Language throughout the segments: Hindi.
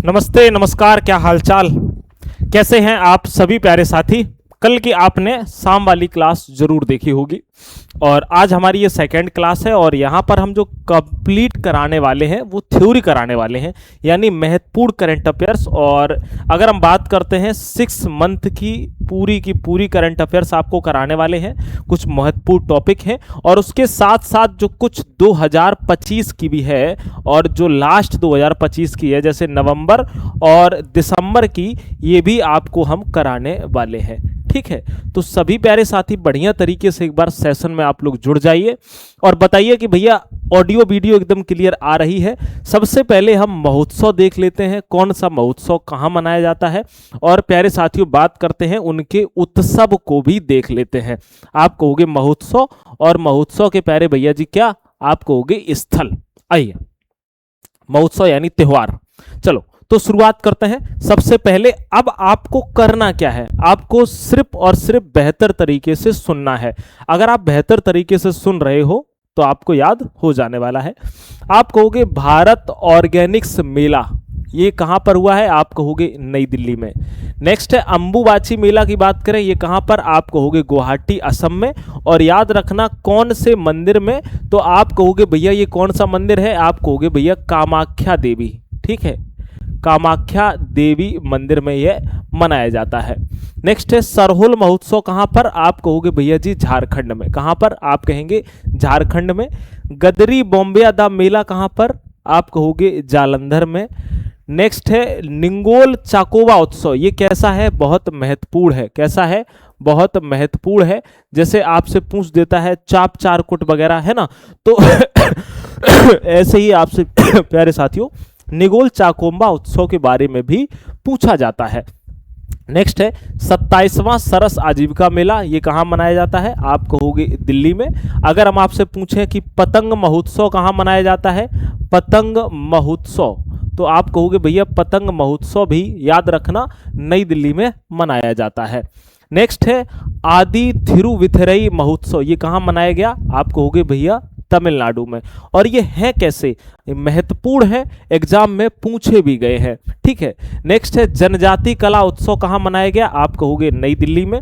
नमस्ते, नमस्कार, क्या हालचाल। कैसे हैं आप सभी प्यारे साथी। कल की आपने शाम वाली क्लास जरूर देखी होगी और आज हमारी ये सेकंड क्लास है और यहाँ पर हम जो कंप्लीट कराने वाले हैं वो थ्योरी कराने वाले हैं, यानी महत्वपूर्ण करंट अफेयर्स। और अगर हम बात करते हैं 6 मंथ की पूरी करंट अफेयर्स आपको कराने वाले हैं। कुछ महत्वपूर्ण टॉपिक हैं और उसके साथ साथ जो कुछ 2025 की भी है और जो लास्ट 2025 की है, जैसे नवंबर और दिसंबर की, ये भी आपको हम कराने वाले हैं। ठीक है, तो सभी प्यारे साथी बढ़िया तरीके से एक बार सेशन में आप लोग जुड़ जाइए और बताइए कि भैया ऑडियो वीडियो एकदम क्लियर आ रही है। सबसे पहले हम महोत्सव देख लेते हैं, कौन सा महोत्सव कहाँ मनाया जाता है, और प्यारे साथियों बात करते हैं उनके उत्सव को भी देख लेते हैं। आप कहोगे महोत्सव, और महोत्सव के प्यारे भैया जी क्या, आप कहोगे स्थल। आइए, महोत्सव यानी त्योहार। चलो तो शुरुआत करते हैं। सबसे पहले अब आपको करना क्या है, आपको सिर्फ और सिर्फ बेहतर तरीके से सुनना है। अगर आप बेहतर तरीके से सुन रहे हो तो आपको याद हो जाने वाला है। आप कहोगे भारत ऑर्गेनिक्स मेला, ये कहाँ पर हुआ है, आप कहोगे नई दिल्ली में। नेक्स्ट है अंबुबाची मेला की बात करें, ये कहाँ पर, आप कहोगे गुवाहाटी असम में। और याद रखना कौन से मंदिर में, तो आप कहोगे भैया ये कौन सा मंदिर है, आप कहोगे भैया कामाख्या देवी। ठीक है, कामाख्या देवी मंदिर में यह मनाया जाता है। नेक्स्ट है सरहुल महोत्सव, कहाँ पर, आप कहोगे भैया जी झारखंड में। कहाँ पर, आप कहेंगे झारखंड में। गदरी बॉम्बे दा मेला कहाँ पर, आप कहोगे जालंधर में। नेक्स्ट है निंगोल चाकोबा उत्सव, ये कैसा है, बहुत महत्वपूर्ण है। कैसा है, बहुत महत्वपूर्ण है। जैसे आपसे पूछ देता है चाप चारकुट वगैरह, है ना, तो ऐसे ही आपसे प्यारे साथियों निगोल चाकोबा उत्सव के बारे में भी पूछा जाता है। नेक्स्ट है 27वां सरस आजीविका मेला, ये कहाँ मनाया जाता है, आप कहोगे दिल्ली में। अगर हम आपसे पूछें कि पतंग महोत्सव कहाँ मनाया जाता है, पतंग महोत्सव, तो आप कहोगे भैया पतंग महोत्सव भी याद रखना नई दिल्ली में मनाया जाता है। नेक्स्ट है आदि थिरुविथिरई महोत्सव, ये कहाँ मनाया गया, आप कहोगे भैया तमिलनाडु में। और ये है कैसे, महत्वपूर्ण है, एग्जाम में पूछे भी गए हैं। ठीक है, नेक्स्ट है जनजाति कला उत्सव, कहाँ मनाया गया, आप कहोगे नई दिल्ली में।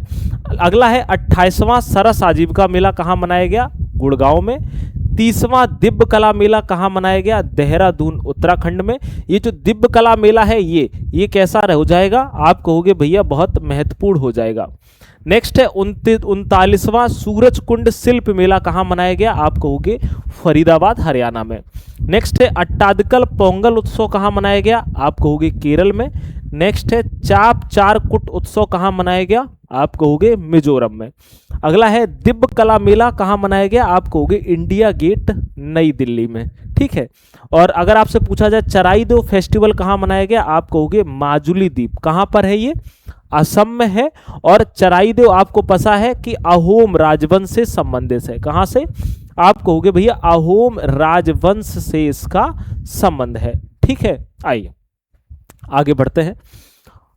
अगला है 28वां सरस आजीविका मेला, कहाँ मनाया गया, गुड़गांव में। 30वां दिव्य कला मेला कहाँ मनाया गया, देहरादून उत्तराखंड में। ये जो दिव्य कला मेला है ये कैसा हो जाएगा, आप कहोगे भैया बहुत महत्वपूर्ण हो जाएगा। नेक्स्ट है 39वां सूरज कुंड शिल्प मेला, कहाँ मनाया गया, आप कहोगे फरीदाबाद हरियाणा में। नेक्स्ट है अट्टादकल पोंगल उत्सव, कहाँ मनाया गया, आप कहोगे केरल में। नेक्स्ट है चाप चारकुट उत्सव, कहाँ मनाया गया, आप कहोगे मिजोरम में। अगला है दिव्य कला मेला, कहाँ मनाया गया, आप कहोगे इंडिया गेट नई दिल्ली में। ठीक है, और अगर आपसे पूछा जाए चराईदेव फेस्टिवल कहाँ मनाया गया, आप कहोगे माजुली द्वीप, कहाँ पर है ये, असम में है। और चराईदेव आपको पता है कि अहोम राजवंश से संबंधित है, कहाँ से, आप कहोगे भैया अहोम राजवंश से इसका संबंध है। ठीक है, आइए आगे बढ़ते हैं।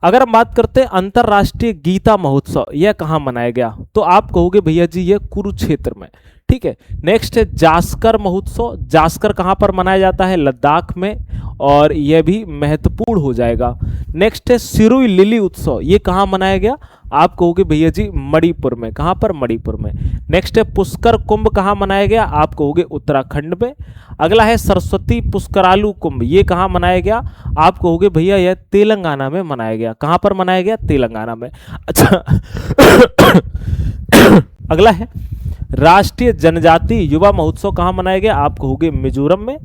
अगर हम बात करते हैं अंतरराष्ट्रीय गीता महोत्सव, यह कहाँ मनाया गया, तो आप कहोगे भैया जी ये कुरुक्षेत्र में। ठीक है, नेक्स्ट है जास्कर महोत्सव, जास्कर कहाँ पर मनाया जाता है, लद्दाख में, और यह भी महत्वपूर्ण हो जाएगा। नेक्स्ट है सिरुई लिली उत्सव, ये कहाँ मनाया गया, आप कहोगे भैया जी मणिपुर में। कहाँ पर, मणिपुर में। नेक्स्ट है पुष्कर कुंभ, कहाँ मनाया गया, आप कहोगे उत्तराखंड में। अगला है सरस्वती पुष्करालु कुंभ, ये कहाँ मनाया गया, आप कहोगे भैया यह तेलंगाना में मनाया गया। कहाँ पर मनाया गया, तेलंगाना में। अच्छा अगला है राष्ट्रीय जनजाति युवा महोत्सव, कहाँ मनाया गया, आप कहोगे मिजोरम में।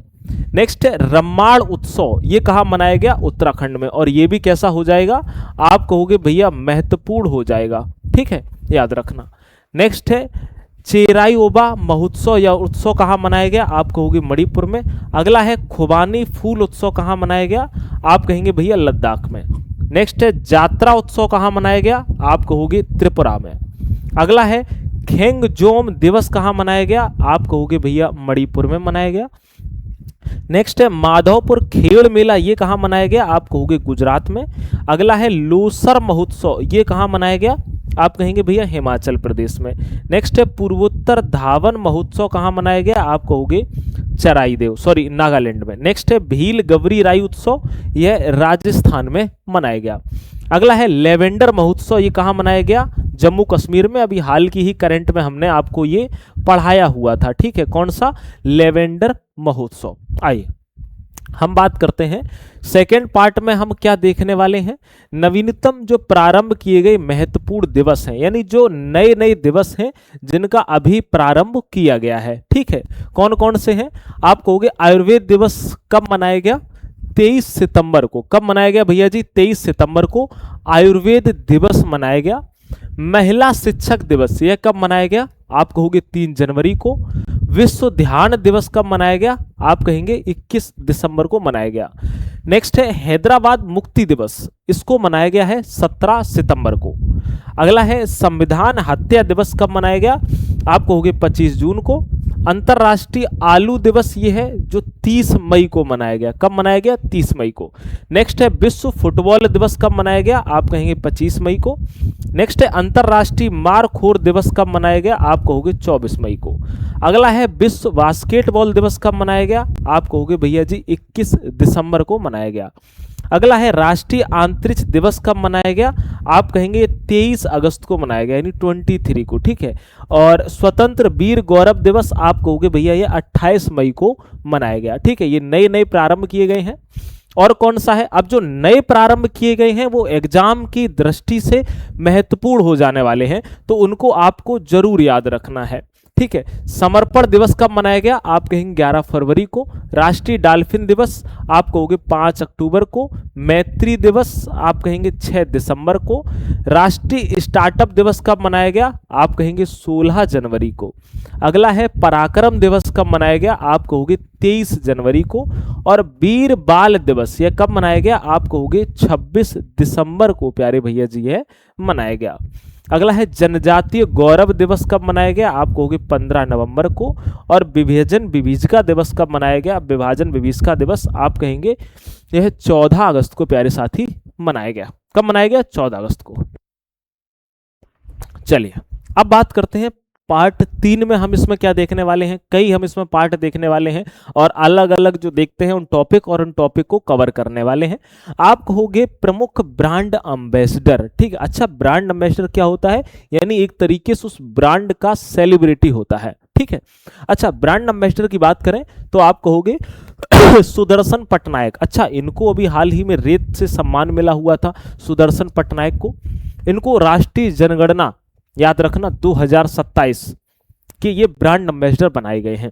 नेक्स्ट है रम्माण उत्सव, ये कहाँ मनाया गया, उत्तराखंड में, और ये भी कैसा हो जाएगा, आप कहोगे भैया महत्वपूर्ण हो जाएगा। ठीक है, याद रखना। नेक्स्ट है चेराई ओबा महोत्सव या उत्सव, कहाँ मनाया गया, आप कहोगे मणिपुर में। अगला है खुबानी फूल उत्सव, कहाँ मनाया गया, आप कहेंगे भैया लद्दाख में। नेक्स्ट है जात्रा उत्सव, कहाँ मनाया गया, आप कहोगे त्रिपुरा में। अगला है खेंगजोम दिवस, कहाँ मनाया गया, आप कहोगे भैया मणिपुर में मनाया गया। नेक्स्ट है माधवपुर खेल मेला, ये कहाँ मनाया गया, आप कहोगे गुजरात में। अगला है लोसर महोत्सव, ये कहाँ मनाया गया, आप कहेंगे भैया हिमाचल प्रदेश में। नेक्स्ट है पूर्वोत्तर धावन महोत्सव कहाँ मनाया गया, आप कहोगे चराईदेव, सॉरी नागालैंड में। नेक्स्ट है भील गवरी राई उत्सव, यह राजस्थान में मनाया गया। अगला है लेवेंडर महोत्सव, ये कहाँ मनाया गया, जम्मू कश्मीर में। अभी हाल की ही करंट में हमने आपको ये पढ़ाया हुआ था, ठीक है, कौन सा, लेवेंडर महोत्सव। आइए हम बात करते हैं सेकेंड पार्ट में, हम क्या देखने वाले हैं, नवीनतम जो प्रारंभ किए गए महत्वपूर्ण दिवस हैं, यानी जो नए नए दिवस हैं जिनका अभी प्रारंभ किया गया है, ठीक है, कौन कौन से हैं। आप कहोगे आयुर्वेद दिवस कब मनाया गया, 23 सितंबर को। कब मनाया गया भैया जी, 23 सितंबर को आयुर्वेद दिवस मनाया गया। महिला शिक्षक दिवस, यह कब मनाया गया, आप कहोगे 3 जनवरी को। विश्व ध्यान दिवस कब मनाया गया, आप कहेंगे 21 दिसंबर को मनाया गया। नेक्स्ट है हैदराबाद मुक्ति दिवस, इसको मनाया गया है 17 सितंबर को। अगला है संविधान हत्या दिवस कब मनाया गया, आप कहोगे 25 जून को। अंतर्राष्ट्रीय आलू दिवस ये है जो 30 मई को मनाया गया। कब मनाया गया, 30 मई को। नेक्स्ट है विश्व फुटबॉल दिवस कब मनाया गया, आप कहेंगे 25 मई को। नेक्स्ट है अंतर्राष्ट्रीय मारखोर दिवस कब मनाया गया, आप कहोगे 24 मई को। अगला है विश्व बास्केटबॉल दिवस कब मनाया गया, आप कहोगे भैया जी 21 दिसंबर को मनाया गया। अगला है राष्ट्रीय अंतरिक्ष दिवस कब मनाया गया, आप कहेंगे 23 अगस्त को मनाया गया, यानी 23 को, ठीक है। और स्वतंत्र वीर गौरव दिवस आप कहोगे भैया ये 28 मई को मनाया गया, ठीक है। ये नए नए प्रारंभ किए गए हैं। और कौन सा है, अब जो नए प्रारंभ किए गए हैं वो एग्जाम की दृष्टि से महत्वपूर्ण हो जाने वाले हैं, तो उनको आपको जरूर याद रखना है, ठीक है। समर्पण दिवस कब मनाया गया, आप कहेंगे 11 फरवरी को। राष्ट्रीय डॉल्फिन दिवस आप कहोगे 5 अक्टूबर को। मैत्री दिवस आप कहेंगे 6 दिसंबर को। राष्ट्रीय स्टार्टअप दिवस कब मनाया गया, आप कहेंगे 16 जनवरी को। अगला है पराक्रम दिवस कब मनाया गया, आप कहोगे 23 जनवरी को। और वीर बाल दिवस यह कब मनाया गया, आप कहोगे 26 दिसंबर को, प्यारे भैया जी यह मनाया गया। अगला है जनजातीय गौरव दिवस कब मनाया गया, आप कहोगे 15 नवंबर को। और विभाजन विभीषिका दिवस कब मनाया गया, विभाजन विभीषिका दिवस आप कहेंगे यह 14 अगस्त को, प्यारे साथी, मनाया गया। कब मनाया गया, 14 अगस्त को। चलिए अब बात करते हैं पार्ट 3 में हम इसमें क्या देखने वाले हैं, कई हम इसमें पार्ट देखने वाले हैं और अलग अलग जो देखते हैं उन टॉपिक और उन टॉपिक को कवर करने वाले हैं। आप कहोगे प्रमुख ब्रांड एम्बेसडर, ठीक है। अच्छा, ब्रांड एम्बेसडर क्या होता है, यानी एक तरीके से उस ब्रांड का सेलिब्रिटी होता है, ठीक है। अच्छा, ब्रांड एम्बेसडर की बात करें तो आप कहोगे सुदर्शन पटनायक। अच्छा, इनको अभी हाल ही में रेत से सम्मान मिला हुआ था सुदर्शन पटनायक को। इनको राष्ट्रीय जनगणना, याद रखना, 2027 के ये ब्रांड एम्बेसडर बनाए गए हैं।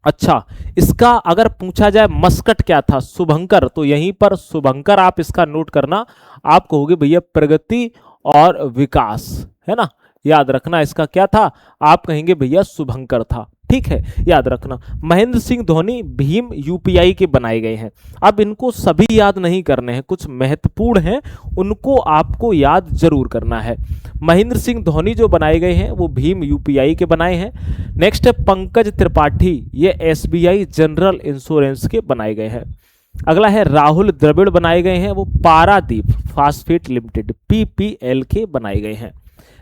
अच्छा, इसका अगर पूछा जाए मस्कट क्या था, शुभंकर, तो यहीं पर शुभंकर आप इसका नोट करना, आप कहोगे भैया प्रगति और विकास, है ना, याद रखना इसका क्या था, आप कहेंगे भैया शुभंकर था, ठीक है, याद रखना। महेंद्र सिंह धोनी भीम यूपीआई के बनाए गए हैं। अब इनको सभी याद नहीं करने हैं, कुछ महत्वपूर्ण हैं उनको आपको याद जरूर करना है। महेंद्र सिंह धोनी जो बनाए गए हैं वो भीम यूपीआई के बनाए हैं। नेक्स्ट है पंकज त्रिपाठी, ये एसबीआई जनरल इंश्योरेंस के बनाए गए हैं। अगला है राहुल द्रविड़ बनाए गए हैं, वो पारादीप फास्फेट लिमिटेड पीपीएल के बनाए गए हैं।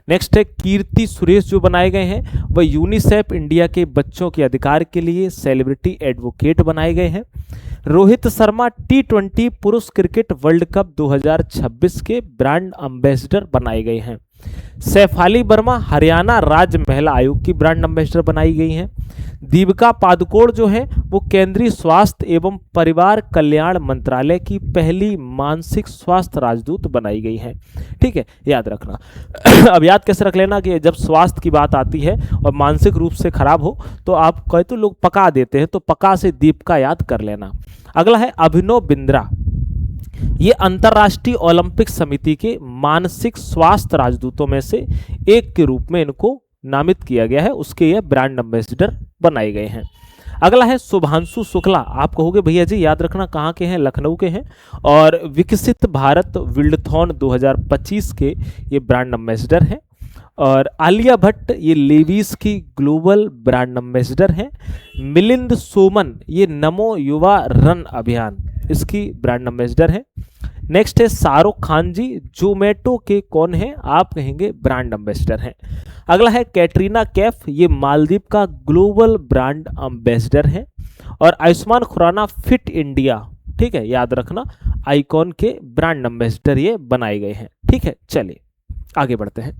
नेक्स्ट है कीर्ति सुरेश जो बनाए गए हैं वह यूनिसेफ इंडिया के बच्चों के अधिकार के लिए सेलिब्रिटी एडवोकेट बनाए गए हैं। रोहित शर्मा T20 पुरुष क्रिकेट वर्ल्ड कप 2026 के ब्रांड एम्बेसडर बनाए गए हैं। सैफाली वर्मा हरियाणा राज्य महिला आयोग की ब्रांड एम्बेसडर बनाई गई हैं। दीपिका पादुकोण जो है वो केंद्रीय स्वास्थ्य एवं परिवार कल्याण मंत्रालय की पहली मानसिक स्वास्थ्य राजदूत बनाई गई हैं, ठीक है, याद रखना। अब याद कैसे रख लेना कि जब स्वास्थ्य की बात आती है और मानसिक रूप से खराब हो तो आप कहते तो लोग पका देते हैं, तो पका से दीपिका याद कर लेना। अगला है अभिनव बिंद्रा, ये अंतर्राष्ट्रीय ओलंपिक समिति के मानसिक स्वास्थ्य राजदूतों में से एक के रूप में इनको नामित किया गया है, उसके ये ब्रांड एम्बेसडर बनाए गए हैं। अगला है शुभांशु शुक्ला, आप कहोगे भैया जी याद रखना कहाँ के हैं, लखनऊ के हैं, और विकसित भारत विल्डथॉन 2025 के ये ब्रांड एम्बेसडर हैं। और आलिया भट्ट ये लेविस की ग्लोबल ब्रांड एम्बेसडर हैं। मिलिंद सोमन ये नमो युवा रन अभियान इसकी ब्रांड एम्बेसडर हैं। नेक्स्ट है शाहरुख खान जी जोमेटो के कौन है, आप कहेंगे ब्रांड एम्बेसडर हैं। अगला है कैटरीना कैफ, ये मालदीव का ग्लोबल ब्रांड एम्बेसडर है। और आयुष्मान खुराना फिट इंडिया, ठीक है, याद रखना, आइकॉन के ब्रांड एम्बेसडर ये बनाए गए हैं। ठीक है, चलिए आगे बढ़ते हैं।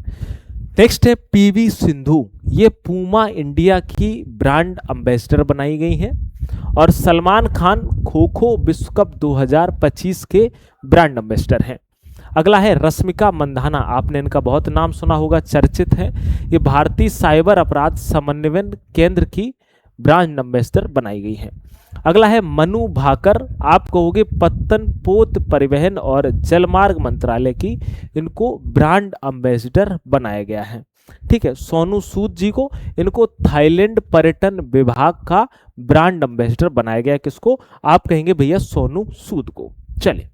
नेक्स्ट है पीवी सिंधु, ये पूमा इंडिया की ब्रांड एम्बेसडर बनाई गई हैं। और सलमान खान खो खो विश्व कप 2025 के ब्रांड एम्बेसडर हैं। अगला है रश्मिका मंदाना, आपने इनका बहुत नाम सुना होगा, चर्चित है, ये भारतीय साइबर अपराध समन्वयन केंद्र की ब्रांड एम्बेसडर बनाई गई है। अगला है मनु भाकर, आप कहोगे पत्तन पोत परिवहन और जलमार्ग मंत्रालय की इनको ब्रांड एम्बेसडर बनाया गया है। ठीक है, सोनू सूद जी को, इनको थाईलैंड पर्यटन विभाग का ब्रांड एम्बेसडर बनाया गया। किसको, आप कहेंगे भैया सोनू सूद को। चलिए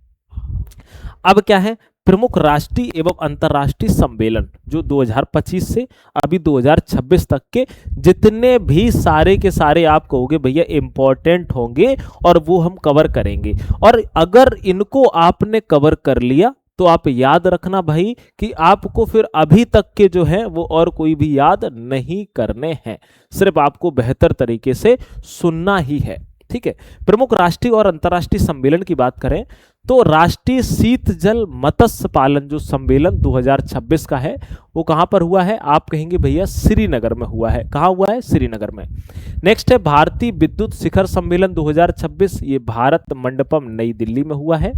अब क्या है, प्रमुख राष्ट्रीय एवं अंतर्राष्ट्रीय सम्मेलन जो 2025 से अभी 2026 तक के जितने भी सारे के सारे आप कहोगे भैया इंपॉर्टेंट होंगे और वो हम कवर करेंगे। और अगर इनको आपने कवर कर लिया तो आप याद रखना भाई कि आपको फिर अभी तक के जो है वो और कोई भी याद नहीं करने हैं, सिर्फ आपको बेहतर तरीके से सुनना ही है। ठीक है, प्रमुख राष्ट्रीय और अंतर्राष्ट्रीय सम्मेलन की बात करें तो राष्ट्रीय शीत जल मत्स्य पालन जो सम्मेलन 2026 का है वो कहां पर हुआ है, आप कहेंगे भैया श्रीनगर में हुआ है। कहां हुआ है, श्रीनगर में। नेक्स्ट है भारतीय विद्युत शिखर सम्मेलन 2026, ये भारत मंडपम नई दिल्ली में हुआ है।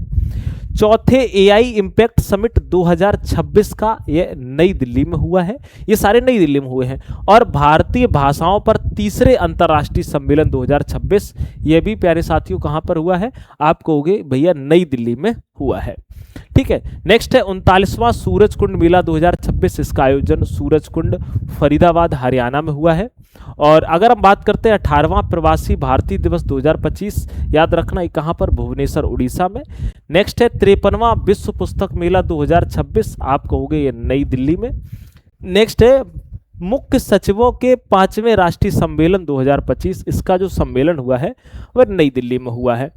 चौथे एआई इम्पैक्ट समिट 2026 का ये नई दिल्ली में हुआ है, ये सारे नई दिल्ली में हुए हैं। और भारतीय भाषाओं पर तीसरे अंतर्राष्ट्रीय सम्मेलन 2026, ये भी प्यारे साथियों कहां पर हुआ है, आप कहोगे भैया नई दिल्ली में हुआ है। ठीक है, नेक्स्ट है 39वां सूरज कुंड मेला 2026, इसका आयोजन सूरज कुंड फरीदाबाद हरियाणा में हुआ है। और अगर हम बात करते हैं 18वां प्रवासी भारतीय दिवस 2025, याद रखना ये कहां पर, भुवनेश्वर उड़ीसा में। नेक्स्ट है 53वां विश्व पुस्तक मेला 2026, आप कहोगे ये नई दिल्ली में। नेक्स्ट है मुख्य सचिवों के 5वें राष्ट्रीय सम्मेलन 2025, इसका जो सम्मेलन हुआ है वह नई दिल्ली में हुआ है।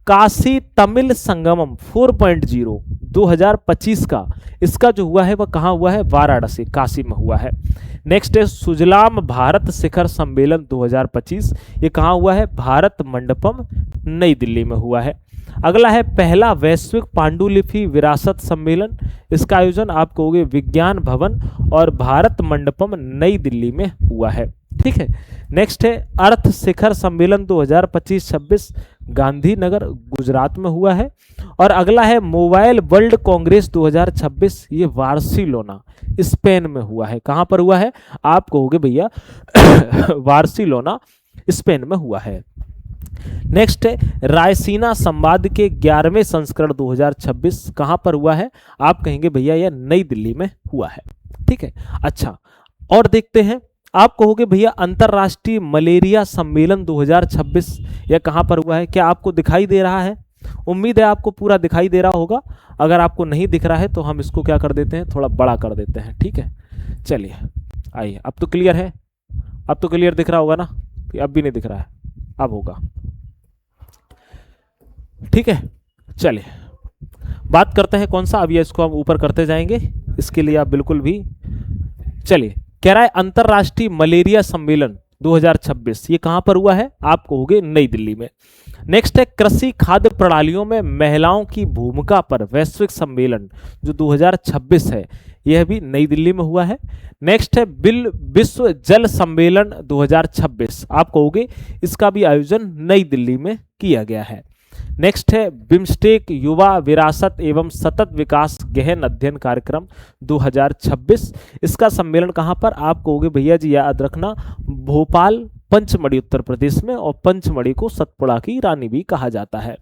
काशी तमिल संगमम 4.0 2025 का इसका जो हुआ है वह कहाँ हुआ है, वाराणसी काशी में हुआ है। नेक्स्ट है सुजलाम भारत शिखर सम्मेलन 2025, ये कहाँ हुआ है, भारत मंडपम नई दिल्ली में हुआ है। अगला है पहला वैश्विक पांडुलिपि विरासत सम्मेलन, इसका आयोजन आप कहोगे विज्ञान भवन और भारत मंडपम नई दिल्ली में हुआ है। ठीक है, नेक्स्ट है अर्थ शिखर सम्मेलन 2025-26 गांधीनगर गुजरात में हुआ है। और अगला है मोबाइल वर्ल्ड कांग्रेस 2026, ये बार्सिलोना स्पेन में हुआ है। कहां पर हुआ है, आप कहोगे भैया बार्सिलोना स्पेन में हुआ है। नेक्स्ट है रायसीना संवाद के 11वें संस्करण 2026, कहां पर हुआ है, आप कहेंगे भैया यह नई दिल्ली में हुआ है। ठीक है, अच्छा और देखते हैं, आप कहोगे भैया अंतरराष्ट्रीय मलेरिया सम्मेलन 2026 यह कहां पर हुआ है, क्या आपको दिखाई दे रहा है, उम्मीद है आपको पूरा दिखाई दे रहा होगा। अगर आपको नहीं दिख रहा है तो हम इसको क्या कर देते हैं, थोड़ा बड़ा कर देते हैं। ठीक है, चलिए आइए, अब तो क्लियर है, अब तो क्लियर दिख रहा होगा ना, अब भी नहीं दिख रहा है, अब होगा। ठीक है, चलिए बात करते हैं कौन सा, अब ये इसको हम ऊपर करते जाएंगे, इसके लिए आप बिल्कुल भी, चलिए कह रहा है अंतरराष्ट्रीय मलेरिया सम्मेलन 2026, ये कहां पर हुआ है, आप कहोगे नई दिल्ली में। नेक्स्ट है कृषि खाद्य प्रणालियों में महिलाओं की भूमिका पर वैश्विक सम्मेलन जो 2026 है, यह भी नई दिल्ली में हुआ है। नेक्स्ट है विश्व जल सम्मेलन 2026, आप कहोगे इसका भी आयोजन नई दिल्ली में किया गया है। नेक्स्ट है बिम्स्टेक युवा विरासत एवं सतत विकास गहन अध्ययन कार्यक्रम 2026, इसका सम्मेलन कहां पर, आप कहोगे भैया जी याद रखना भोपाल पंचमढ़ी उत्तर प्रदेश में, और पंचमढ़ी को सतपुड़ा की रानी भी कहा जाता है।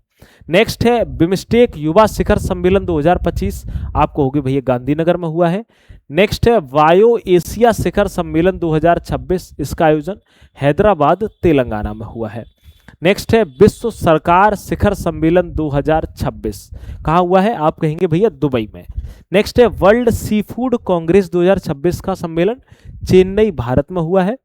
नेक्स्ट है बिम्स्टेक युवा शिखर सम्मेलन 2025, आप कहोगे भैया गांधीनगर में हुआ है। नेक्स्ट है वायो एशिया शिखर सम्मेलन 2026, इसका आयोजन हैदराबाद तेलंगाना में हुआ है। नेक्स्ट है विश्व सरकार शिखर सम्मेलन 2026, कहाँ हुआ है, आप कहेंगे भैया दुबई में। नेक्स्ट है वर्ल्ड सी फूड कांग्रेस 2026 का सम्मेलन चेन्नई भारत में हुआ है।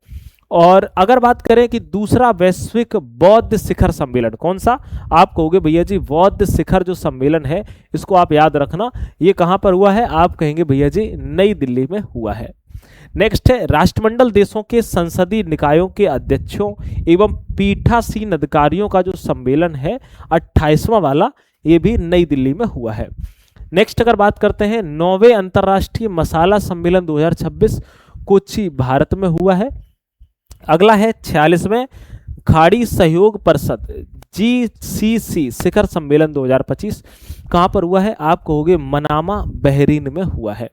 और अगर बात करें कि दूसरा वैश्विक बौद्ध शिखर सम्मेलन कौन सा, आप कहोगे भैया जी बौद्ध शिखर जो सम्मेलन है, इसको आप याद रखना, ये कहाँ पर हुआ है, आप कहेंगे भैया जी नई दिल्ली में हुआ है। नेक्स्ट है राष्ट्रमंडल देशों के संसदीय निकायों के अध्यक्षों एवं पीठासीन अधिकारियों का जो सम्मेलन है 28वां वाला, ये भी नई दिल्ली में हुआ है। नेक्स्ट अगर बात करते हैं 9वें अंतर्राष्ट्रीय मसाला सम्मेलन 2026 कोच्चि भारत में हुआ है। अगला है 46वें खाड़ी सहयोग परिषद GCC शिखर सम्मेलन 2025 कहाँ पर हुआ है, आप कहोगे मनामा बहरीन में हुआ है।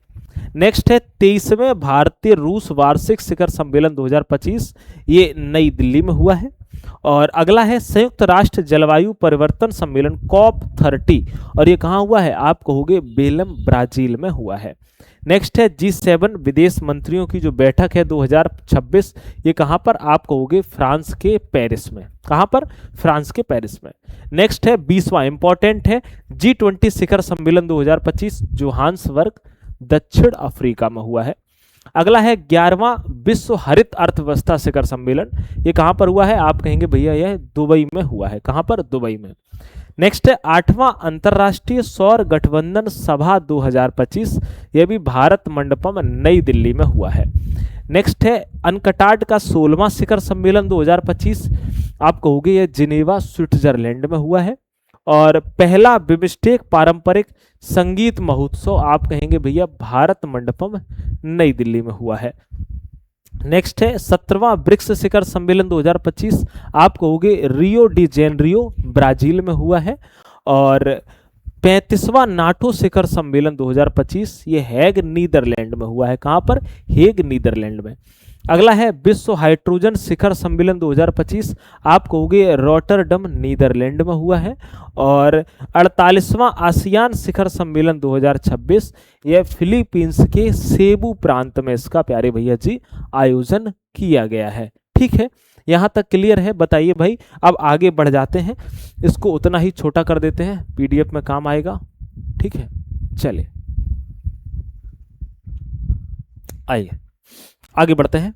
नेक्स्ट है 23वें भारतीय रूस वार्षिक शिखर सम्मेलन 2025, ये नई दिल्ली में हुआ है। और अगला है संयुक्त राष्ट्र जलवायु परिवर्तन सम्मेलन COP30, और ये कहाँ हुआ है, आप कहोगे बेलम ब्राजील में हुआ है। नेक्स्ट है G7 विदेश मंत्रियों की जो बैठक है 2026, ये कहाँ पर, आप कहोगे फ्रांस के पेरिस में। कहाँ पर, फ्रांस के पेरिस में। नेक्स्ट है 20वां इंपॉर्टेंट है G20 शिखर सम्मेलन 2025 जोहान्सबर्ग दक्षिण अफ्रीका में हुआ है। अगला है 11वां विश्व हरित अर्थव्यवस्था शिखर सम्मेलन, ये कहाँ पर हुआ है, आप कहेंगे भैया यह दुबई में हुआ है। कहाँ पर, दुबई में। नेक्स्ट है 8वां अंतर्राष्ट्रीय सौर गठबंधन सभा 2025, यह भी भारत मंडपम नई दिल्ली में हुआ है। नेक्स्ट है अनकटाड का 16वां शिखर सम्मेलन 2025, आप कहोगे यह जिनेवा स्विट्जरलैंड में हुआ है। और पहला बिमस्टेक पारंपरिक संगीत महोत्सव, आप कहेंगे भैया भारत मंडपम नई दिल्ली में हुआ है। नेक्स्ट है 17वां ब्रिक्स शिखर सम्मेलन 2025, आप कहोगे रियो डी जेनरियो ब्राजील में हुआ है। और 35वां नाटो शिखर सम्मेलन 2025, ये हैग नीदरलैंड में हुआ है। कहाँ पर, हेग नीदरलैंड में। अगला है विश्व हाइड्रोजन शिखर सम्मेलन 2025, आप कहोगे रॉटरडम नीदरलैंड में हुआ है। और 48वां आसियान शिखर सम्मेलन 2026, यह फिलीपींस के सेबू प्रांत में इसका प्यारे भैया जी आयोजन किया गया है। ठीक है, यहाँ तक क्लियर है, बताइए भाई। अब आगे बढ़ जाते हैं, इसको उतना ही छोटा कर देते हैं, PDF में काम आएगा। ठीक है, चलिए आइए आगे बढ़ते हैं।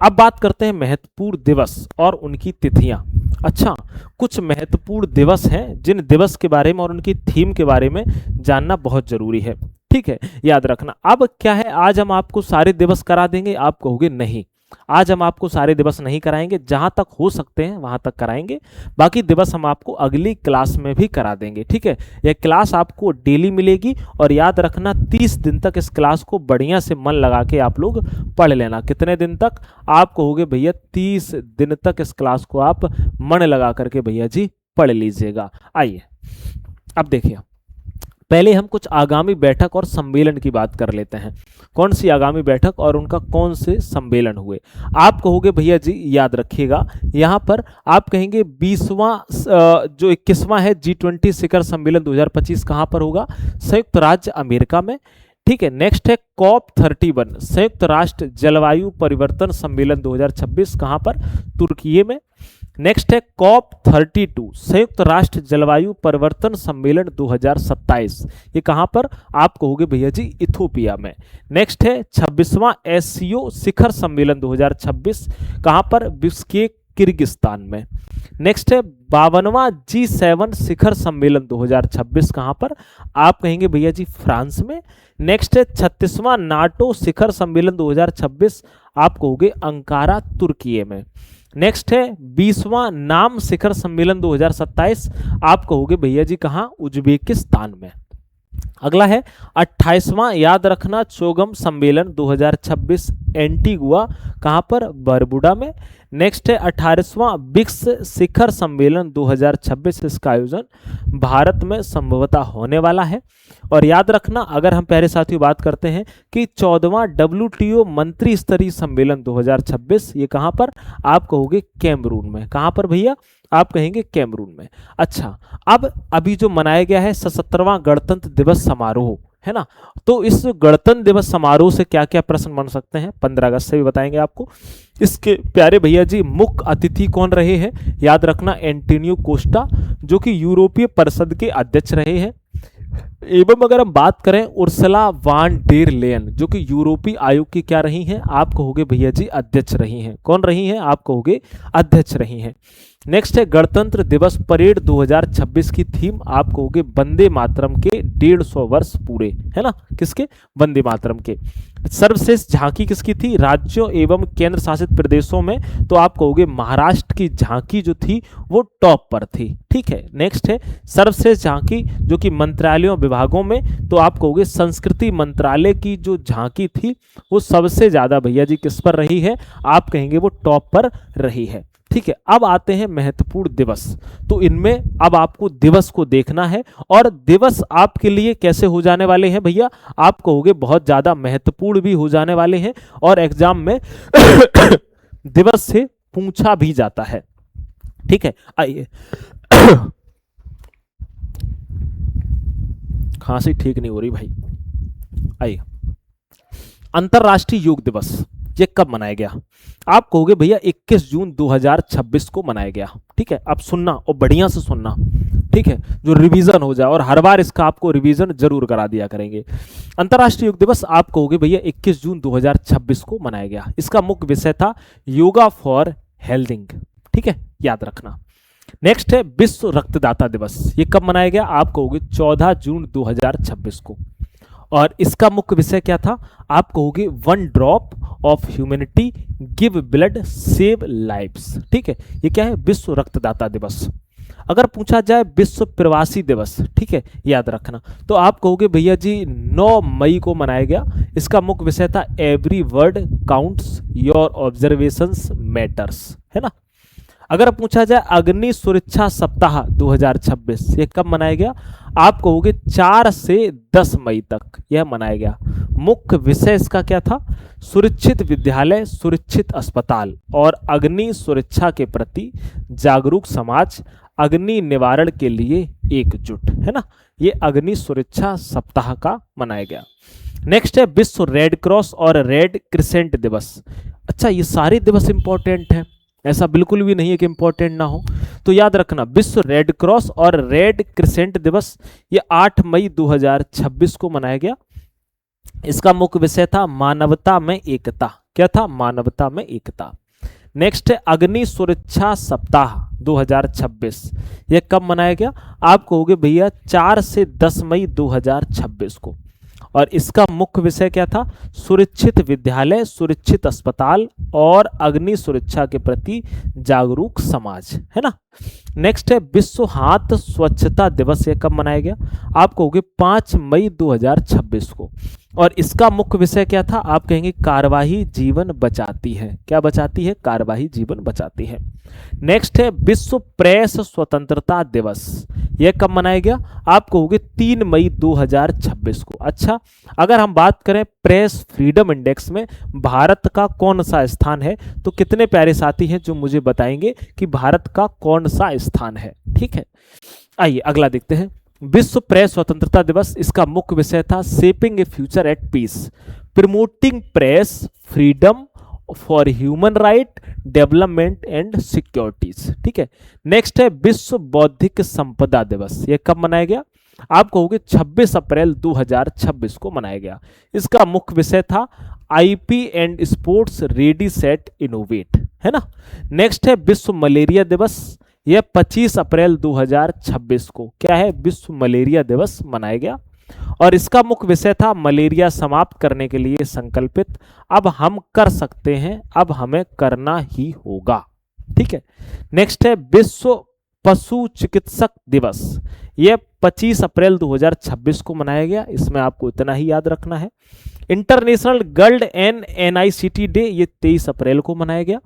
अब बात करते हैं महत्वपूर्ण दिवस और उनकी तिथियां। अच्छा, कुछ महत्वपूर्ण दिवस हैं जिन दिवस के बारे में और उनकी थीम के बारे में जानना बहुत जरूरी है। ठीक है, याद रखना। अब क्या है, आज हम आपको सारे दिवस करा देंगे, आप कहोगे नहीं, आज हम आपको सारे दिवस नहीं कराएंगे, जहां तक हो सकते हैं वहां तक कराएंगे, बाकी दिवस हम आपको अगली क्लास में भी करा देंगे। ठीक है, यह क्लास आपको डेली मिलेगी, और याद रखना 30 दिन तक इस क्लास को बढ़िया से मन लगा के आप लोग पढ़ लेना। कितने दिन तक, आप कहोगे भैया 30 दिन तक इस क्लास को आप मन लगा करके भैया जी पढ़ लीजिएगा। आइए अब देखिए, पहले हम कुछ आगामी बैठक और सम्मेलन की बात कर लेते हैं। कौन सी आगामी बैठक और उनका कौन से सम्मेलन हुए, आप कहोगे भैया जी याद रखिएगा, यहाँ पर आप कहेंगे 20वां जो 21वां है G20 शिखर सम्मेलन 2025 कहाँ पर होगा, संयुक्त राज्य अमेरिका में। ठीक है, नेक्स्ट है COP31 संयुक्त राष्ट्र जलवायु परिवर्तन सम्मेलन 2026 कहाँ पर, तुर्की में। नेक्स्ट है COP32 संयुक्त राष्ट्र जलवायु परिवर्तन सम्मेलन 2027, ये कहाँ पर, आप कहोगे भैया जी इथोपिया में। नेक्स्ट है 26वां SCO शिखर सम्मेलन 2026 कहाँ पर, बिश्केक किर्गिस्तान में। नेक्स्ट है 52वां G7 शिखर सम्मेलन 2026 कहाँ पर, आप कहेंगे भैया जी फ्रांस में। नेक्स्ट है 36वां नाटो शिखर सम्मेलन 2026, आप कहोगे अंकारा तुर्की में। नेक्स्ट है 20वां नाम शिखर सम्मेलन 2027, आप कहोगे भैया जी कहाँ, उज्बेकिस्तान में। अगला है 28वां याद रखना चोगम सम्मेलन 2026 एंटीगुआ कहाँ पर, बरबुडा में। नेक्स्ट है 18वां ब्रिक्स शिखर सम्मेलन 2026, इसका आयोजन भारत में संभवतः होने वाला है। और याद रखना, अगर हम प्यारे साथियों बात करते हैं कि 14वां WTO मंत्री स्तरीय सम्मेलन 2026, ये कहाँ पर, आप कहोगे कैमरून में। कहाँ पर भैया, आप कहेंगे कैमरून में। अच्छा, अब अभी जो मनाया गया है 77वां गणतंत्र दिवस समारोह है ना, तो इस गणतंत्र दिवस समारोह से क्या क्या प्रश्न बन सकते हैं, 15 अगस्त से भी बताएंगे आपको। इसके प्यारे भैया जी मुख्य अतिथि कौन रहे हैं, याद रखना एंटोनियो कोस्टा, जो कि यूरोपीय परिषद के अध्यक्ष रहे हैं। एवं अगर हम बात करें उर्सुला वान डेर लेयन, जो कि यूरोपीय आयोग की क्या रही हैं, आप कहोगे भैया जी अध्यक्ष रही हैं। कौन रही हैं, आप कहोगे अध्यक्ष रही हैं। नेक्स्ट है गणतंत्र दिवस परेड 2026 की थीम, आप कहोगे वंदे मातरम के 150 वर्ष पूरे, है ना, किसके, वंदे मातरम के। सर्वश्रेष्ठ झांकी किसकी थी, राज्यों एवं केंद्र शासित प्रदेशों में, तो आप कहोगे महाराष्ट्र की झांकी जो थी वो टॉप पर थी। ठीक है, नेक्स्ट है सर्वश्रेष्ठ झांकी जो कि मंत्रालयों विभागों में, तो आप कहोगे संस्कृति मंत्रालय की जो झांकी थी वो सबसे ज्यादा भैया जी किस पर रही है, आप कहेंगे वो टॉप पर रही है। ठीक है, अब आते हैं महत्वपूर्ण दिवस। तो इनमें अब आपको दिवस को देखना है, और दिवस आपके लिए कैसे हो जाने वाले हैं भैया, आप कहोगे बहुत ज्यादा महत्वपूर्ण भी हो जाने वाले हैं, और एग्जाम में दिवस से पूछा भी जाता है। ठीक है, आइए खांसी ठीक नहीं हो रही भाई, आइए। अंतरराष्ट्रीय योग दिवस ये कब मनाया गया, आप कहोगे भैया 21 जून 2026 को मनाया गया। ठीक है, अब सुनना और बढ़िया से सुनना, ठीक है, जो रिवीजन हो जाए, और हर बार इसका आपको रिवीजन जरूर करा दिया करेंगे। अंतरराष्ट्रीय योग दिवस आप कहोगे भैया 21 जून 2026 को मनाया गया। इसका मुख्य विषय था योगा फॉर हेल्थिंग। ठीक है, याद रखना। नेक्स्ट है विश्व रक्तदाता दिवस, ये कब मनाया गया, आप कहोगे 14 जून 2026 को, और इसका मुख्य विषय क्या था, आप कहोगे 1 drop of humanity give blood save lives. ठीक है, ये क्या है, विश्व रक्तदाता दिवस। अगर पूछा जाए विश्व प्रवासी दिवस, ठीक है, याद रखना, तो आप कहोगे भैया जी 9 मई को मनाया गया। इसका मुख्य विषय था every word counts your observations matters, है ना। अगर पूछा जाए अग्नि सुरक्षा सप्ताह 2026 ये कब मनाया गया, आप कहोगे 4 से 10 मई तक यह मनाया गया। मुख्य विषय इसका क्या था, सुरक्षित विद्यालय, सुरक्षित अस्पताल और अग्नि सुरक्षा के प्रति जागरूक समाज, अग्नि निवारण के लिए एकजुट, है ना। ये अग्नि सुरक्षा सप्ताह का मनाया गया। नेक्स्ट है विश्व रेड क्रॉस और रेड क्रिसेंट दिवस। अच्छा, ये सारे दिवस इंपॉर्टेंट हैं, ऐसा बिल्कुल भी नहीं है कि इंपॉर्टेंट ना हो, तो याद रखना विश्व रेड क्रॉस और रेड क्रिसेंट दिवस ये 8 मई 2026 को मनाया गया। इसका मुख्य विषय था मानवता में एकता। क्या था, मानवता में एकता। नेक्स्ट है अग्नि सुरक्षा सप्ताह 2026 ये कब मनाया गया, आप कहोगे भैया 4 से 10 मई 2026 को, और इसका मुख्य विषय क्या था, सुरक्षित विद्यालय, सुरक्षित अस्पताल और अग्नि सुरक्षा के प्रति जागरूक समाज, है ना। नेक्स्ट है विश्व हाथ स्वच्छता दिवस ये कब मनाया गया, आप कहोगे 5 मई 2026 को, और इसका मुख्य विषय क्या था, आप कहेंगे कार्यवाही जीवन बचाती है। क्या बचाती है, कार्यवाही जीवन बचाती है। नेक्स्ट है विश्व प्रेस स्वतंत्रता दिवस यह कब मनाया गया, आप कहोगे 3 मई 2026 को। अच्छा, अगर हम बात करें प्रेस फ्रीडम इंडेक्स में भारत का कौन सा स्थान है, तो कितने प्यारे साथी हैं जो मुझे बताएंगे कि भारत का कौन सा स्थान है। ठीक है, आइए अगला देखते हैं। विश्व प्रेस स्वतंत्रता दिवस, इसका मुख्य विषय था shaping a future at peace, promoting press freedom for human right development and securities. ठीक है, नेक्स्ट है विश्व बौद्धिक संपदा दिवस ये कब मनाया गया, आप कहोगे 26 अप्रैल 2026 को मनाया गया। इसका मुख्य विषय था IP and sports ready set innovate, है ना। नेक्स्ट है विश्व मलेरिया दिवस, यह 25 अप्रैल 2026 को क्या है, विश्व मलेरिया दिवस मनाया गया, और इसका मुख्य विषय था मलेरिया समाप्त करने के लिए संकल्पित, अब हम कर सकते हैं, अब हमें करना ही होगा। ठीक है, नेक्स्ट है विश्व पशु चिकित्सक दिवस, यह 25 अप्रैल 2026 को मनाया गया। इसमें आपको इतना ही याद रखना है। इंटरनेशनल गर्ल्ड एंड NICT डे ये 23 अप्रैल को मनाया गया।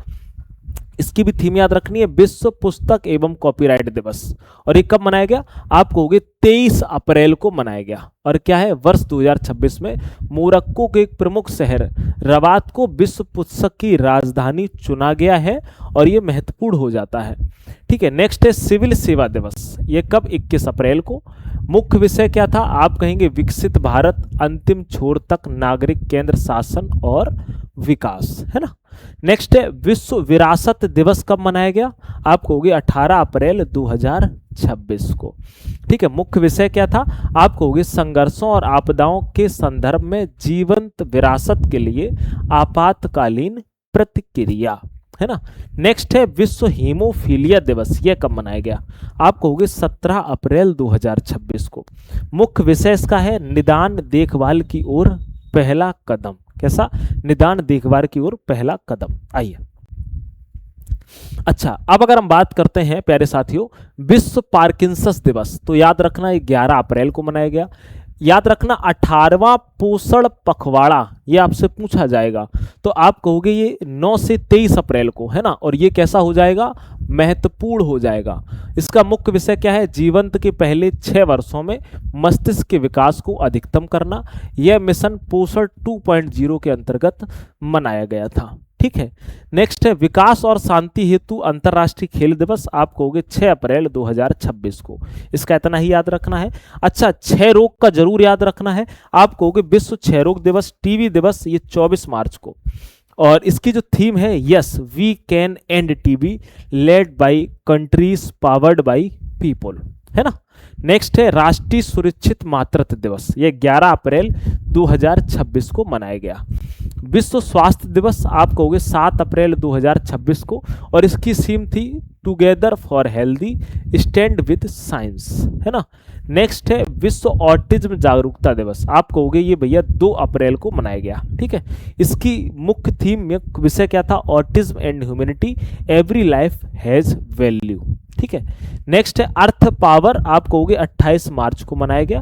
इसकी भी थीम याद रखनी है, विश्व पुस्तक एवं कॉपीराइट दिवस, और ये कब मनाया गया, आप कहोगे 23 अप्रैल को मनाया गया। और क्या है, वर्ष 2026 में मोरक्को के एक प्रमुख शहर रबात को विश्व पुस्तक की राजधानी चुना गया है, और ये महत्वपूर्ण हो जाता है। ठीक है, नेक्स्ट है सिविल सेवा दिवस, ये कब, 21 अप्रैल को। मुख्य विषय क्या था, आप कहेंगे विकसित भारत, अंतिम छोर तक नागरिक केंद्र शासन और विकास, है ना। नेक्स्ट है विश्व विरासत दिवस कब मनाया गया, आप कहोगे 18 अप्रैल 2026 को। ठीक है, मुख्य विषय क्या था, आप कहोगे संघर्षों और आपदाओं के संदर्भ में जीवंत विरासत के लिए आपातकालीन प्रतिक्रिया, है ना। नेक्स्ट है विश्व हीमोफीलिया दिवस, यह कब मनाया गया, आप कहोगे 17 अप्रैल 2026 को। मुख्य विषय इसका है निदान देखभाल की ओर पहला कदम। कैसा, निदान देखभाल की ओर पहला कदम। आइए, अच्छा अब अगर हम बात करते हैं प्यारे साथियों विश्व पार्किंसंस दिवस, तो याद रखना ये 11 अप्रैल को मनाया गया। याद रखना 18वां पोषण पखवाड़ा, ये आपसे पूछा जाएगा, तो आप कहोगे ये 9 से 23 अप्रैल को, है ना। और ये कैसा हो जाएगा, महत्वपूर्ण हो जाएगा। इसका मुख्य विषय क्या है, जीवंत के पहले 6 वर्षों में मस्तिष्क के विकास को अधिकतम करना। यह मिशन पोषण 2.0 के अंतर्गत मनाया गया था। ठीक है, नेक्स्ट है विकास और शांति हेतु अंतर्राष्ट्रीय खेल दिवस, आप कहोगे 6 अप्रैल 2026 को। इसका इतना ही याद रखना है। अच्छा, क्षय रोग का जरूर याद रखना है, आप कहोगे विश्व क्षय रोग दिवस, टीबी दिवस, ये 24 मार्च को। और इसकी जो थीम है, yes we can end TB led by countries powered by people, है ना। नेक्स्ट है राष्ट्रीय सुरक्षित मातृत्व दिवस, ये 11 अप्रैल 2026 को मनाया गया। विश्व स्वास्थ्य दिवस, आप कहोगे 7 अप्रैल 2026 को, और इसकी थीम थी together for healthy stand with science, है ना। नेक्स्ट है विश्व ऑटिज्म जागरूकता दिवस, आप कहोगे ये भैया 2 अप्रैल को मनाया गया। ठीक है, इसकी मुख्य थीम विषय क्या था, autism and humanity, every life has value. ठीक है, नेक्स्ट है अर्थ पावर, आप कहोगे 28 मार्च को मनाया गया।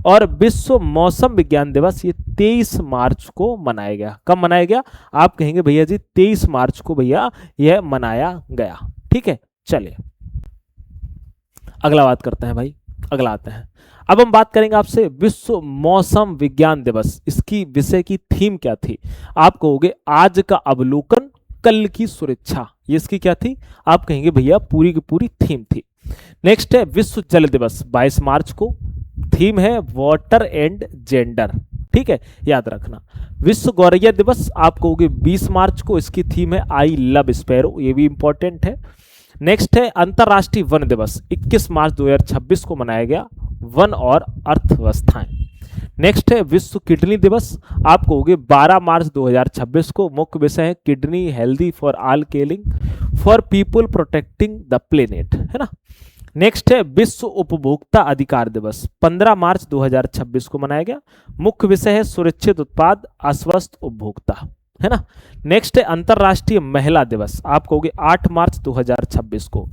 और विश्व मौसम विज्ञान दिवस, ये 23 मार्च को मनाया गया। कब मनाया गया, आप कहेंगे भैया जी 23 मार्च को भैया यह मनाया गया। ठीक है, चलिए अगला बात करते हैं भाई, अगला आते हैं। अब हम बात करेंगे आपसे विश्व मौसम विज्ञान दिवस, इसकी विषय की थीम क्या थी, आप कहोगे आज का अवलोकन कल की सुरक्षा, ये इसकी क्या थी, आप कहेंगे भैया पूरी की पूरी थीम थी। नेक्स्ट है विश्व जल दिवस 22 मार्च को, थीम है वाटर एंड जेंडर। ठीक है, याद रखना। विश्व गौरैया दिवस, आप कहोगे 20 मार्च को, इसकी थीम है आई लव स्पैरो, ये भी इंपॉर्टेंट है। नेक्स्ट है अंतरराष्ट्रीय वन दिवस, 21 मार्च 2026 को मनाया गया, वन और अर्थव्यवस्थाएं। नेक्स्ट है विश्व किडनी दिवस, आप कहोगे 12 मार्च 2026 को, मुख्य विषय है kidney healthy for all caring for people protecting the planet, है ना। नेक्स्ट है विश्व उपभोक्ता अधिकार दिवस, 15 मार्च 2026 को मनाया गया, मुख्य विषय है सुरक्षित उत्पाद आश्वस्त उपभोक्ता, है ना। नेक्स्ट है अंतरराष्ट्रीय महिला दिवस, आप कहोगे 8 मार्च 2026 को,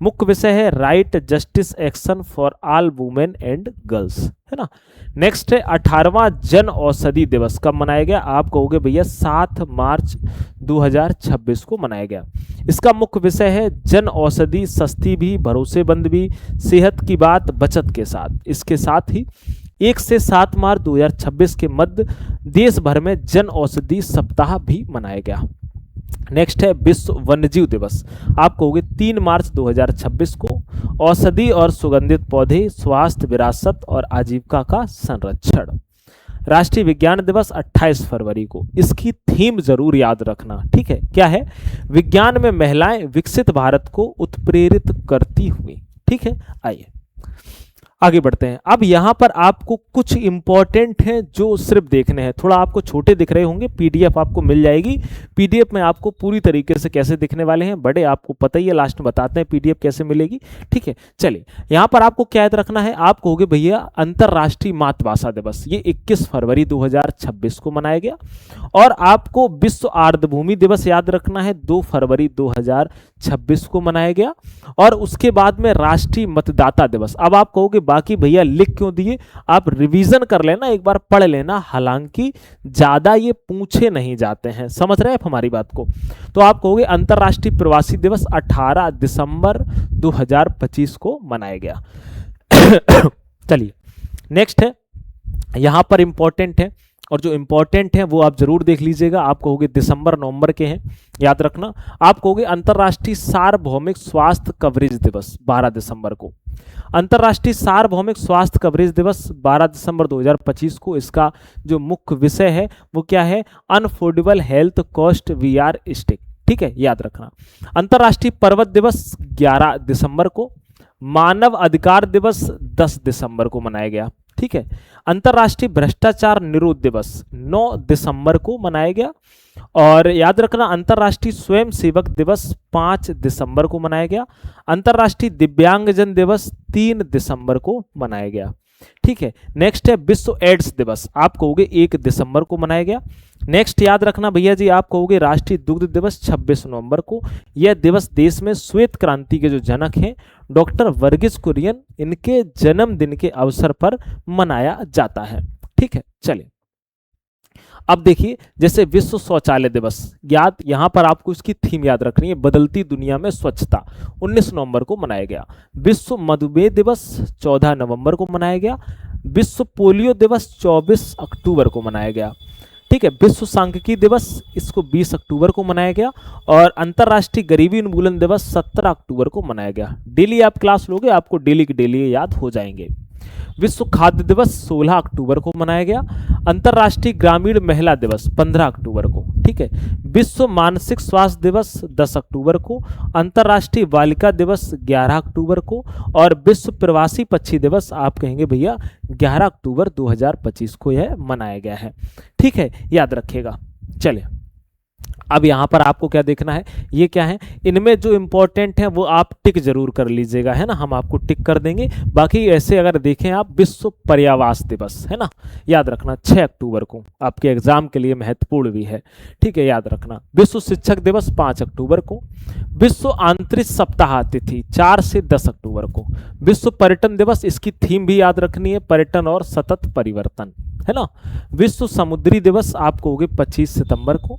मुख्य विषय है right justice action for all women and girls, है ना। नेक्स्ट है 18वां जन औषधि दिवस, कब मनाया गया, आप कहोगे भैया 7 मार्च 2026 को मनाया गया। इसका मुख्य विषय है जन औषधि सस्ती भी भरोसेमंद भी, सेहत की बात बचत के साथ। इसके साथ ही 1 से 7 मार्च 2026 के मध्य देश भर में जन औषधि सप्ताह भी मनाया गया। नेक्स्ट है विश्व वन्यजीव दिवस, आप कहोगे 3 मार्च 2026 को, औषधि और सुगंधित पौधे, स्वास्थ्य, विरासत और आजीविका का संरक्षण। राष्ट्रीय विज्ञान दिवस 28 फरवरी को, इसकी थीम जरूर याद रखना। ठीक है, क्या है, विज्ञान में महिलाएं विकसित भारत को उत्प्रेरित करती हुई। ठीक है, आइए आगे बढ़ते हैं। अब यहां पर आपको कुछ इंपॉर्टेंट हैं जो सिर्फ देखने हैं, थोड़ा आपको छोटे दिख रहे होंगे, पीडीएफ आपको मिल जाएगी। पीडीएफ में आपको पूरी तरीके से कैसे दिखने वाले हैं, बड़े आपको पता ही है, लास्ट में बताते हैं पीडीएफ कैसे मिलेगी। ठीक है, चलिए यहां पर आपको क्या याद रखना है, आप कहोगे भैया अंतरराष्ट्रीय मातृभाषा दिवस, ये 21 फरवरी 2026 को मनाया गया। और आपको विश्व आर्द्रभूमि दिवस याद रखना है, 2 फरवरी 2026 को मनाया गया। और उसके बाद में राष्ट्रीय मतदाता दिवस, अब आप कहोगे बाकी भैया लिख क्यों दिए, आप रिवीजन कर लेना, एक बार पढ़ लेना, हालांकि ज्यादा ये पूछे नहीं जाते हैं, समझ रहे हैं आप हमारी बात को। तो आप कहोगे अंतरराष्ट्रीय प्रवासी दिवस 18 दिसंबर 2025 को मनाया गया। चलिए नेक्स्ट है, यहां पर इंपॉर्टेंट है, और जो इंपॉर्टेंट है वो आप जरूर देख लीजिएगा, आप कहोगे दिसंबर नवंबर के हैं, याद रखना। आप कहोगे अंतरराष्ट्रीय सार्वभौमिक स्वास्थ्य कवरेज दिवस 12 दिसंबर को, अंतरराष्ट्रीय सार्वभौमिक स्वास्थ्य कवरेज दिवस 12 दिसंबर 2025 को। इसका जो मुख्य विषय है वो क्या है, unaffordable health cost we are stick. ठीक है, याद रखना। अंतरराष्ट्रीय पर्वत दिवस 11 दिसंबर को, मानव अधिकार दिवस 10 दिसंबर को मनाया गया। ठीक है। अंतर्राष्ट्रीय भ्रष्टाचार निरोध दिवस 9 दिसंबर को मनाया गया। और याद रखना, अंतर्राष्ट्रीय स्वयं सेवक दिवस 5 दिसंबर को मनाया गया। अंतर्राष्ट्रीय दिव्यांगजन दिवस 3 दिसंबर को मनाया गया। ठीक है। नेक्स्ट है विश्व एड्स दिवस, आप कहोगे 1 दिसंबर को मनाया गया। नेक्स्ट याद रखना भैया जी, आप कहोगे राष्ट्रीय दुग्ध दिवस 26 नवंबर को। यह दिवस देश में श्वेत क्रांति के जो जनक हैं डॉक्टर वर्गीस कुरियन, इनके जन्मदिन के अवसर पर मनाया जाता है। ठीक है। चलिए अब देखिए, जैसे विश्व शौचालय दिवस, याद यहां पर आपको इसकी थीम याद रखनी है, बदलती दुनिया में स्वच्छता, 19 नवंबर को मनाया गया। विश्व मधुमेह दिवस 14 नवंबर को मनाया गया। विश्व पोलियो दिवस 24 अक्टूबर को मनाया गया। ठीक है। विश्व सांख्यिकी दिवस, इसको 20 अक्टूबर को मनाया गया। और अंतर्राष्ट्रीय गरीबी उन्मूलन दिवस 17 अक्टूबर को मनाया गया। डेली आप क्लास लोगे, आपको डेली के डेली याद हो जाएंगे। विश्व खाद्य दिवस 16 अक्टूबर को मनाया गया। अंतर्राष्ट्रीय ग्रामीण महिला दिवस 15 अक्टूबर को। ठीक है। विश्व मानसिक स्वास्थ्य दिवस 10 अक्टूबर को। अंतर्राष्ट्रीय बालिका दिवस 11 अक्टूबर को। और विश्व प्रवासी पक्षी दिवस आप कहेंगे भैया 11 अक्टूबर 2025 को यह मनाया गया है। ठीक है, याद रखिएगा। चलिए अब यहाँ पर आपको क्या देखना है, ये क्या है, इनमें जो इंपॉर्टेंट है वो आप टिक जरूर कर लीजिएगा, है ना, हम आपको टिक कर देंगे। बाकी ऐसे अगर देखें आप, विश्व पर्यावास दिवस है ना, याद रखना 6 अक्टूबर को, आपके एग्जाम के लिए महत्वपूर्ण भी है। ठीक है, याद रखना। विश्व शिक्षक दिवस 5 अक्टूबर को। विश्व अंतरिक्ष सप्ताह तिथि 4 से 10 अक्टूबर को। विश्व पर्यटन दिवस, इसकी थीम भी याद रखनी है, पर्यटन और सतत परिवर्तन, है ना। विश्व समुद्री दिवस आप कहोगे 25 सितंबर को।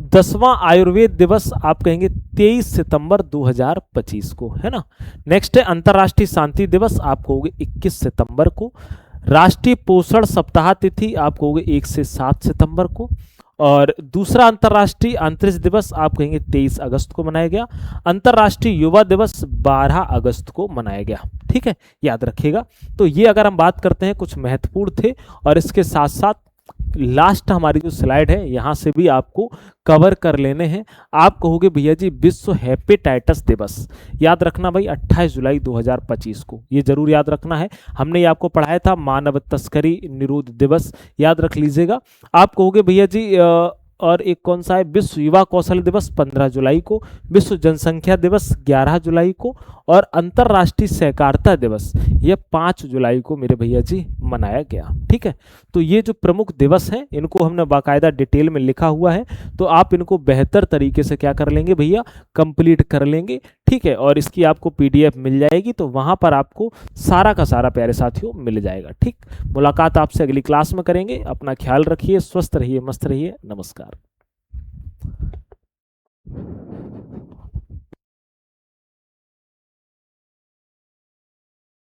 10वां आयुर्वेद दिवस आप कहेंगे 23 सितंबर 2025 को, है ना। नेक्स्ट है अंतर्राष्ट्रीय शांति दिवस, आप कहोगे 21 सितंबर को। राष्ट्रीय पोषण सप्ताह तिथि आप कहोगे 1 से 7 सितंबर को। और दूसरा अंतर्राष्ट्रीय अंतरिक्ष दिवस आप कहेंगे 23 अगस्त को मनाया गया। अंतर्राष्ट्रीय युवा दिवस 12 अगस्त को मनाया गया। ठीक है, याद रखिएगा। तो ये अगर हम बात करते हैं, कुछ महत्वपूर्ण थे। और इसके साथ साथ लास्ट हमारी जो स्लाइड है, यहाँ से भी आपको कवर कर लेने हैं। आप कहोगे भैया जी विश्व हेपेटाइटिस दिवस, याद रखना भाई 28 जुलाई 2025 को, ये जरूर याद रखना है। हमने ये आपको पढ़ाया था मानव तस्करी निरोध दिवस, याद रख लीजिएगा। आप कहोगे भैया जी और एक कौन सा है, विश्व युवा कौशल दिवस 15 जुलाई को। विश्व जनसंख्या दिवस 11 जुलाई को। और अंतर्राष्ट्रीय सहकारिता दिवस यह 5 जुलाई को मेरे भैया जी मनाया गया। ठीक है, तो ये जो प्रमुख दिवस हैं इनको हमने बाकायदा डिटेल में लिखा हुआ है, तो आप इनको बेहतर तरीके से क्या कर लेंगे भैया, कंप्लीट कर लेंगे। ठीक है, और इसकी आपको PDF मिल जाएगी, तो वहां पर आपको सारा का सारा प्यारे साथियों मिल जाएगा। ठीक, मुलाकात आपसे अगली क्लास में करेंगे। अपना ख्याल रखिए, स्वस्थ रहिए, मस्त रहिए। नमस्कार।